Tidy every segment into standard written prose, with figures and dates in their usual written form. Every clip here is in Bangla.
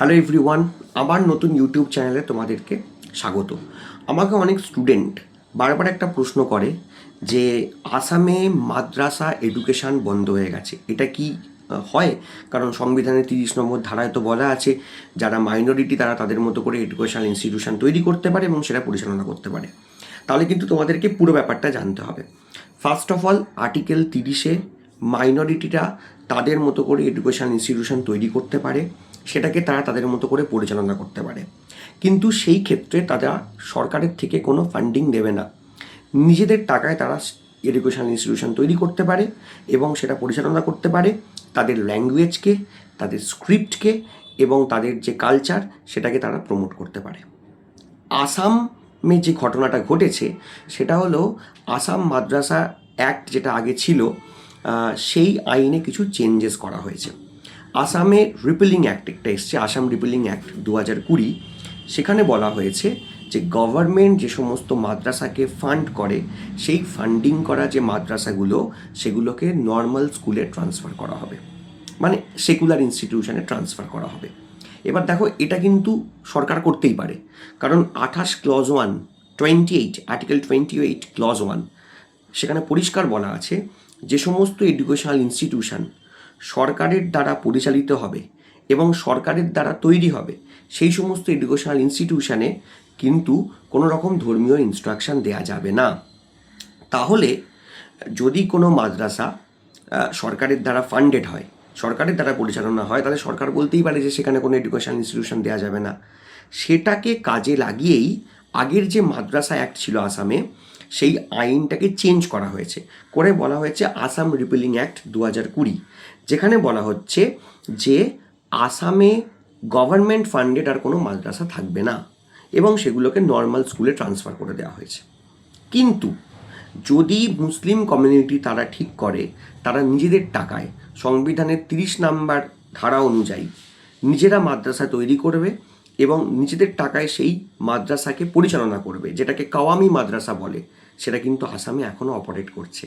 হ্যালো এভরিওয়ান, আমার নতুন ইউটিউব চ্যানেলে তোমাদেরকে স্বাগত। আমাকে অনেক স্টুডেন্ট বারবার একটা প্রশ্ন করে যে আসামে মাদ্রাসা এডুকেশান বন্ধ হয়ে গেছে, এটা কি হয়? কারণ সংবিধানের 30 নম্বর ধারায় তো বলা আছে যারা মাইনরিটি তারা তাদের মতো করে এডুকেশনাল ইনস্টিটিউশন তৈরি করতে পারে এবং সেটা পরিচালনা করতে পারে। তাহলে কিন্তু তোমাদেরকে পুরো ব্যাপারটা জানতে হবে। ফার্স্ট অফ অল, আর্টিকেল 30-এ মাইনরিটিরা তাদের মতো করে এডুকেশনাল ইনস্টিটিউশন তৈরি করতে পারে, সেটাকে তারা তাদের মতো করে পরিচালনা করতে পারে, কিন্তু সেই ক্ষেত্রে তারা সরকারের থেকে কোনো ফান্ডিং দেবে না। নিজেদের টাকায় তারা এডুকেশনাল ইনস্টিটিউশন তৈরি করতে পারে এবং সেটা পরিচালনা করতে পারে তাদের ল্যাঙ্গুয়েজকে, তাদের স্ক্রিপ্টকে এবং তাদের যে কালচার সেটাকে তারা প্রমোট করতে পারে। আসামে যে ঘটনাটা ঘটেছে সেটা হলো আসাম মাদ্রাসা অ্যাক্ট যেটা আগে ছিল সেই আইনে কিছু চেঞ্জেস করা হয়েছে। আসামে রিপিলিং অ্যাক্ট একটা এসছে, আসাম রিপিলিং অ্যাক্ট 2020। সেখানে বলা হয়েছে যে গভর্নমেন্ট যে সমস্ত মাদ্রাসাকে ফান্ড করে সেই ফান্ডিং করা যে মাদ্রাসাগুলো সেগুলোকে নর্মাল স্কুলে ট্রান্সফার করা হবে, মানে সেকুলার ইনস্টিটিউশনে ট্রান্সফার করা হবে। এবার দেখো, এটা কিন্তু সরকার করতেই পারে, কারণ 28 আর্টিকেল 28 ক্লজ 1 সেখানে পরিষ্কার বলা আছে যে সমস্ত এডুকেশনাল ইনস্টিটিউশন সরকারের দ্বারা পরিচালিত হবে এবং সরকারের দ্বারা তৈরি হবে সেই সমস্ত এডুকেশনাল ইনস্টিটিউশনে কিন্তু কোনো রকম ধর্মীয় ইনস্ট্রাকশন দেওয়া যাবে না। তাহলে যদি কোনো মাদ্রাসা সরকারের দ্বারা ফান্ডেড হয়, সরকারের দ্বারা পরিচালনা হয়, তাহলে সরকার বলতেই পারে যে সেখানে কোনো এডুকেশনাল ইনস্টিটিউশন দেওয়া যাবে না। সেটাকে কাজে লাগিয়েই আগের যে মাদ্রাসা অ্যাক্ট ছিল আসামে, সেই আইনটাকে চেঞ্জ করা হয়েছে, করে বলা হয়েছে আসাম রিপিলিং অ্যাক্ট 2020, যেখানে বলা হচ্ছে যে আসামে গভর্নমেন্ট ফান্ডেড আর কোনো মাদ্রাসা থাকবে না এবং সেগুলোকে নর্মাল স্কুলে ট্রান্সফার করে দেওয়া হয়েছে। কিন্তু যদি মুসলিম কমিউনিটি তারা ঠিক করে তারা নিজেদের টাকায় সংবিধানের 30 নম্বর ধারা অনুযায়ী নিজেরা মাদ্রাসা তৈরি করবে এবং নিজেদের টাকায় সেই মাদ্রাসাকে পরিচালনা করবে, যেটাকে কাওয়ামি মাদ্রাসা বলে, সেটা কিন্তু আসামে এখনও অপারেট করছে।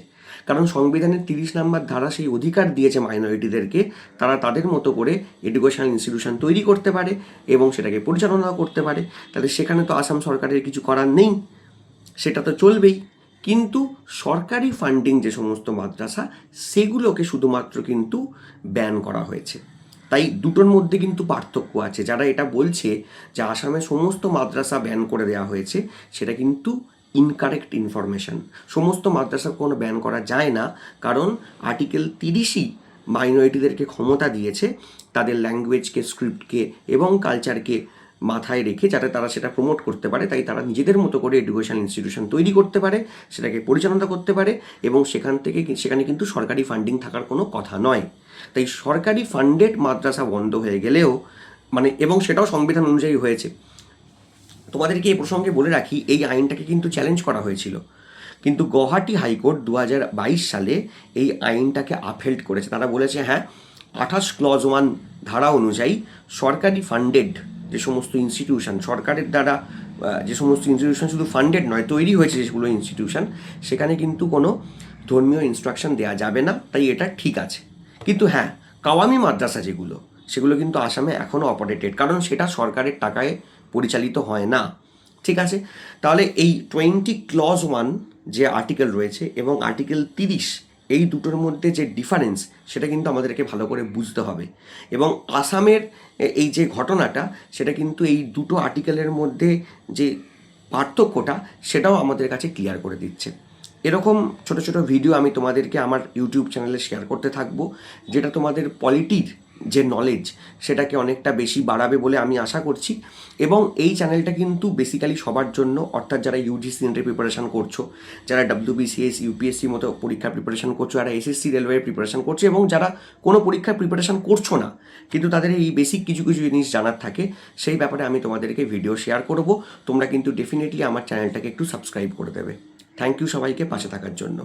কারণ সংবিধানের 30 নম্বর ধারা সেই অধিকার দিয়েছে মাইনরিটিদেরকে, তারা তাদের মতো করে এডুকেশনাল ইনস্টিটিউশন তৈরি করতে পারে এবং সেটাকে পরিচালনা করতে পারে। তাহলে সেখানে তো আসাম সরকারের কিছু করার নেই, সেটা তো চলবেই। কিন্তু সরকারি ফান্ডিং যে সমস্ত মাদ্রাসা সেগুলোকে শুধুমাত্র কিন্তু ব্যান করা হয়েছে। তাই দুটোর মধ্যে কিন্তু পার্থক্য আছে। যারা এটা বলছে যে আসামে সমস্ত মাদ্রাসা ব্যান করে দেওয়া হয়েছে, সেটা কিন্তু ইনকারেক্ট ইনফরমেশন। সমস্ত মাদ্রাসা কোনো ব্যান করা যায় না, কারণ আর্টিকেল 30ই মাইনরিটিদেরকে ক্ষমতা দিয়েছে তাদের ল্যাঙ্গুয়েজকে, স্ক্রিপ্টকে এবং কালচারকে মাথায় রেখে যাতে তারা সেটা প্রমোট করতে পারে। তাই তারা নিজেদের মতো করে এডুকেশন ইনস্টিটিউশন তৈরি করতে পারে, সেটাকে পরিচালনা করতে পারে এবং সেখানে কিন্তু সরকারি ফান্ডিং থাকার কোনো কথা নয়। তাই সরকারি ফান্ডেড মাদ্রাসা বন্ধ হয়ে গেলেও এবং সেটাও সংবিধান অনুযায়ী হয়েছে। তোমাদেরকে এই প্রসঙ্গে বলে রাখি, এই আইনটাকে কিন্তু চ্যালেঞ্জ করা হয়েছিল, কিন্তু গুয়াহাটি হাইকোর্ট 2022 সালে এই আইনটাকে আপহেল্ড করেছে। তারা বলেছে হ্যাঁ, 28 ক্লজ 1 ধারা অনুযায়ী সরকারি ফান্ডেড যে সমস্ত ইনস্টিটিউশন, সরকারের দ্বারা যে সমস্ত ইনস্টিটিউশন শুধু ফান্ডেড নয়, তৈরি হয়েছে যেগুলো ইনস্টিটিউশন, সেখানে কিন্তু কোনো ধর্মীয় ইনস্ট্রাকশন দেওয়া যাবে না, তাই এটা ঠিক আছে। কিন্তু হ্যাঁ, কাওয়ামি মাদ্রাসা সেগুলো কিন্তু আসামে এখনও অপারেটেড, কারণ সেটা সরকারের টাকায় পরিচালিত হয় না। ঠিক আছে, তাহলে এই 20 ক্লজ 1 যে আর্টিকেল রয়েছে এবং আর্টিকেল 30, এই দুটোর মধ্যে যে ডিফারেন্স সেটা কিন্তু আমাদেরকে ভালো করে বুঝতে হবে। এবং আসামের এই যে ঘটনাটা, সেটা কিন্তু এই দুটো আর্টিকেলের মধ্যে যে পার্থক্যটা সেটাও আমাদের কাছে ক্লিয়ার করে দিচ্ছে। এরকম ছোট ছোট ভিডিও আমি তোমাদেরকে আমার ইউটিউব চ্যানেলে শেয়ার করতে থাকবো, যেটা তোমাদের পলিটির যে নলেজ সেটাকে অনেকটা বেশি বাড়াবে বলে আমি আশা করছি। এবং এই চ্যানেলটা কিন্তু বেসিক্যালি সবার জন্য, অর্থাৎ যারা ইউজিসি নেটের প্রিপারেশান করছো, যারা WBCS UPSC মতো পরীক্ষার প্রিপারেশান করছো, যারা SSC রেলওয়ের প্রিপারেশান করছো এবং যারা কোনো পরীক্ষার প্রিপারেশান করছো না কিন্তু তাদের এই বেসিক কিছু কিছু জিনিস জানার থাকে, সেই ব্যাপারে আমি তোমাদেরকে ভিডিও শেয়ার করব। তোমরা কিন্তু ডেফিনেটলি আমার চ্যানেলটাকে একটু সাবস্ক্রাইব করে দেবে। থ্যাংক ইউ সবাইকে পাশে থাকার জন্য।